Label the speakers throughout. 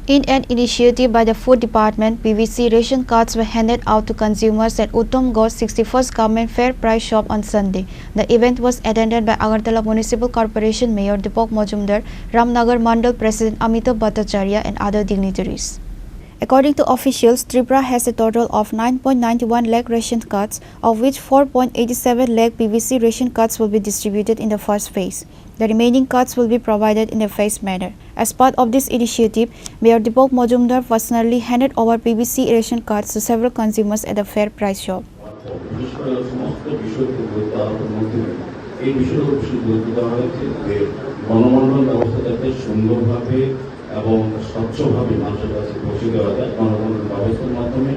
Speaker 1: In an initiative by the Food Department, PBC ration cards were handed out to consumers at Uttam Ghosh 61st Government Fair Price Shop on Sunday. The event was attended by Agartala Municipal Corporation Mayor Deepak Majumder, Ramnagar Mandal President Amitabh Bhattacharya and other dignitaries. According to officials, Tripura has a total of 9.91 lakh ration cards, of which 4.87 lakh PBC ration cards will be distributed in the first phase. The remaining cards will be provided in a phased manner. As part of this initiative, Mayor Deepak Majumder personally handed over PBC ration cards to several consumers at the fair price shop.
Speaker 2: এবং স্বচ্ছভাবে মানুষের কাছে পৌঁছে দেওয়া যায় গণতন্ত্র ব্যবস্থার মাধ্যমে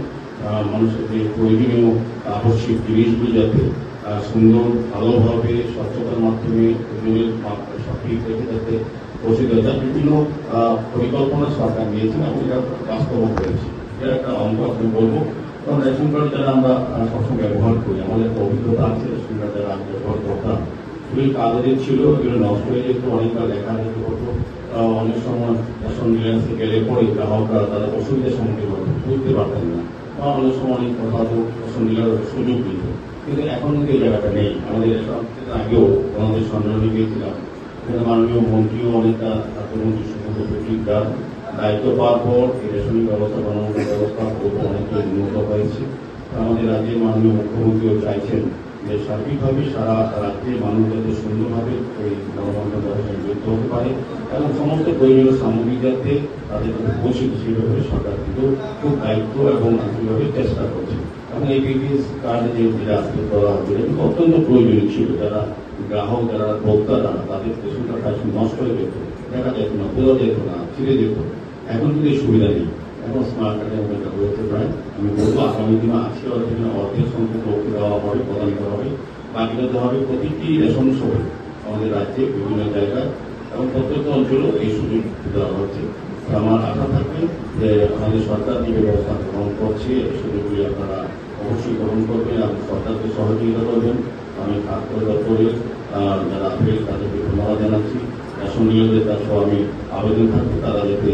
Speaker 2: মানুষের যে প্রয়োজনীয় আবশ্যিক জিনিসগুলি যাতে সুন্দর ভালোভাবে স্বচ্ছতার মাধ্যমে সঠিক রেখে যাতে পৌঁছে দেওয়া যায় বিভিন্ন পরিকল্পনা সরকার নিয়েছেন এবং এটা বাস্তবায়ন হয়েছে। এটা একটা অঙ্গ আপনি বলবো, কারণ রেশন কার্ড যারা আমরা সবসময় ব্যবহার করি, আমাদের একটা অভিজ্ঞতা আছে রেশন কার্ড যারা আমি ব্যবহার করতাম, খুবই কাগজের ছিল, এগুলো নষ্ট হয়ে যেত, অনেকবার লেখা যেতে হতো, অনেক সময় রেশন ডিলার্সে গেলে পরে গ্রাহকরা তারা অসুবিধার সম্মুখীন হতো, বুঝতে পারতেন না, বা অনেক সময় অনেক কথা রেশন ডিলার সুযোগ দিত। কিন্তু এখন কিন্তু এই জায়গাটা নেই। আমাদের আগেও আমাদের সম্মেলনে গিয়েছিলাম, সেখানে মাননীয় মন্ত্রীও অনেকটা স্বাস্থ্যমন্ত্রী সুযোগ দায়িত্ব পাওয়ার পর এই রেশনিং ব্যবস্থা গণতন্ত্র ব্যবস্থা অনেকটা উন্নত হয়েছে। আমাদের রাজ্যের মাননীয় মুখ্যমন্ত্রীও চাইছেন যে সার্বিকভাবে সারা রাজ্যের মানুষ যাতে সুন্দরভাবে এই গণতন্ত্র ব্যবস্থায় যুক্ত হতে পারে এবং সমস্ত প্রয়োজনীয় সামগ্রী যাতে তাদের কাছে পৌঁছে সেভাবে সরকার কিন্তু খুব দায়িত্ব এবং আন্তরিকভাবে চেষ্টা করছে। এবং এই পিবিএস কার্ড যে আজকে করা হচ্ছে এটা কিন্তু অত্যন্ত প্রয়োজনীয় ছিল। যারা গ্রাহক, যারা ভোক্তারা, তাদের রেশন কার্ড নষ্ট হয়ে যেত, দেখা যেত না, বোঝা যেত না, ছিঁড়ে যেত। এখন কিন্তু এই সুবিধা নেই। এখন স্মার্ট কার্ডের মধ্যে হয়েছে প্রায়, আমি বলবো আগামী দিনে আজকে সেখানে অর্ধেক সংখ্যক লোককে দেওয়া হবে, প্রদান করা হবে, বাকিটা দেওয়া হবে প্রতিটি রেশন শপে আমাদের রাজ্যে বিভিন্ন জায়গায় এবং প্রত্যেকটা অঞ্চলেও এই সুযোগ দেওয়া হচ্ছে। আমার আশা থাকবে যে আমাদের সরকার যে ব্যবস্থা গ্রহণ করছে এই সুযোগগুলি আপনারা অবশ্যই গ্রহণ করবেন এবং সরকারকে সহযোগিতা করবেন। আমি খাদ্য দপ্তরের যারা আছেন তাদেরকে ধন্যবাদ জানাচ্ছি। রেশন ডিলারদের কাছেও আমি আবেদন থাকবে তারা যাতে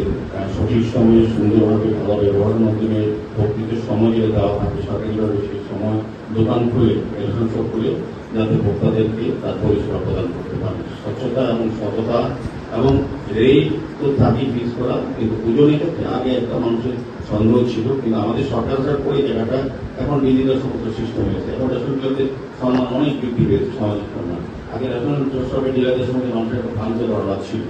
Speaker 2: সঠিক সময়ে সুন্দরভাবে ভালো ব্যবহারের মাধ্যমে ভোক্তাদের সময় যেটা দেওয়া থাকে সরকারিভাবে সেই সময় দোকান খুলে রেশন শপ খুলে যাতে ভোক্তাদেরকে তার পরিষেবা প্রদান করতে পারে। স্বচ্ছতা এবং সততা এবং এই তো থাকি ফিক্স করা, কিন্তু পুজোর ক্ষেত্রে আগে একটা মানুষের সন্দেহ ছিল, কিন্তু আমাদের সরকার পরে জায়গাটা এখন ডিজিটাল সমস্ত সিস্টেম হয়েছে। এখন রেশন ডিলারদের সম্মান অনেক বৃদ্ধি পেয়েছে, সামাজিক সম্মান। আগে রেশন সবের ডিলারদের সঙ্গে মানুষের একটা ভ্রান্ত ধারণা ছিল,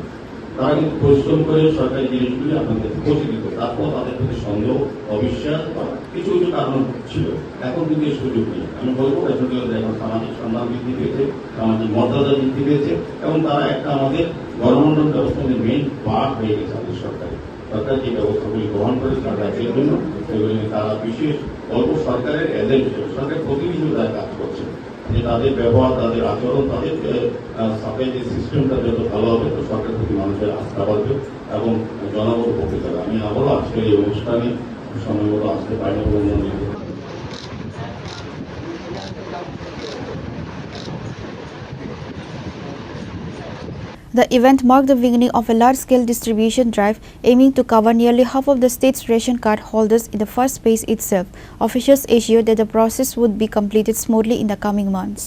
Speaker 2: তারা কিন্তু পরিশ্রম করে সরকারি জিনিসগুলি আপনাদের পৌঁছে দিত, তারপর তাদের প্রতি সন্দেহ, অবিশ্বাস বা কিছু কিছু কারণ ছিল। এখন কিন্তু এই সুযোগ নেই। আমি বলবো রেশন ডিলারদের এখন সামাজিক সম্মান বৃদ্ধি পেয়েছে, সামাজিক মর্যাদা বৃদ্ধি পেয়েছে এবং তারা একটা আমাদের গণতন্ত্র ব্যবস্থার মেইন পার্ট হয়ে গেছে। আমাদের সরকার যে ব্যবস্থাগুলি গ্রহণ করেছে তার রাজ্যের জন্য, সেগুলি তারা বিশেষ অল্প সরকারের এজেন্ট হিসেবে সরকার প্রতিনিধি তারা কাজ করছে, যে তাদের ব্যবহার, তাদের আচরণ, তাদের সাপ্লাই যে সিস্টেমটা যত ভালো হবে তো সরকার প্রতি মানুষের আস্থা বাড়বে এবং জনগণ উপকৃত হবে। আমি আবারও আজকের এই অনুষ্ঠানে সময় মতো আসতে পারি এবং
Speaker 1: The event marked the beginning of a large-scale distribution drive aiming to cover nearly half of the state's ration card holders in the first phase itself. Officials assured that the process would be completed smoothly in the coming months.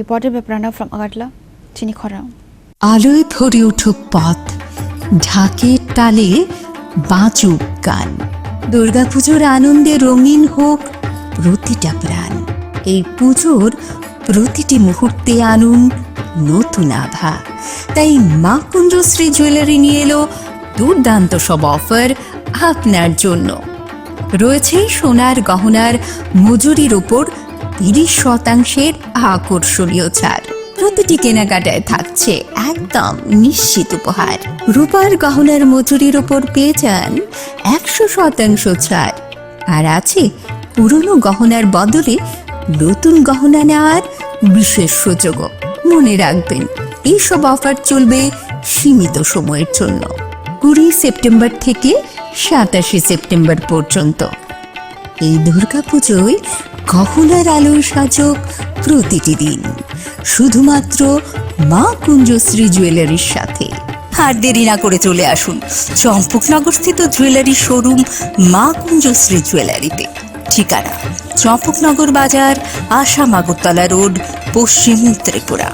Speaker 1: Reported by Pranav from Agartala, Chini Khorang.
Speaker 3: আলোয় ভরে উঠুক পথ, ঢাকের তালে বাজুক গান, দুর্গাপুজোর আনন্দে রঙিন হোক প্রতিটা প্রাণ। এই পুজোর প্রতিটি মুহূর্তে আনুন নতুন আভা। তাই মা কুঞ্জশ্রী জুয়েলারি নিয়ে এলো দুর্দান্ত সব অফার আপনার জন্য। রয়েছে সোনার গহনার মজুরির ওপর 30% আকর্ষণীয় ছাড়। প্রতিটি কেনাকাটায় থাকছে একদম নিশ্চিত উপহার। রূপার গহনার মজুরির ওপর পেয়ে যান 100% ছাড়, আর আছে পুরনো গহনার বদলে নতুন গহনা নেওয়ার বিশেষ সুযোগও। মনে রাখবেন, এইসব অফার চলবে সীমিত সময়ের জন্য, 20 সেপ্টেম্বর থেকে 27 সেপ্টেম্বর পর্যন্ত। এই দুর্গাপুজোয় গহনার আলোর সাজক প্রতিটি দিন শুধুমাত্র মা কুঞ্জশ্রী জুয়েলারির সাথে। আর দেরি না করে চলে আসুন চম্পকনগর স্থিত জুয়েলারি শোরুম মা কুঞ্জশ্রী জুয়েলারিতে। ঠিকানা চম্পকনগর বাজার, আসাম আগরতলা রোড, পশ্চিম ত্রিপুরা।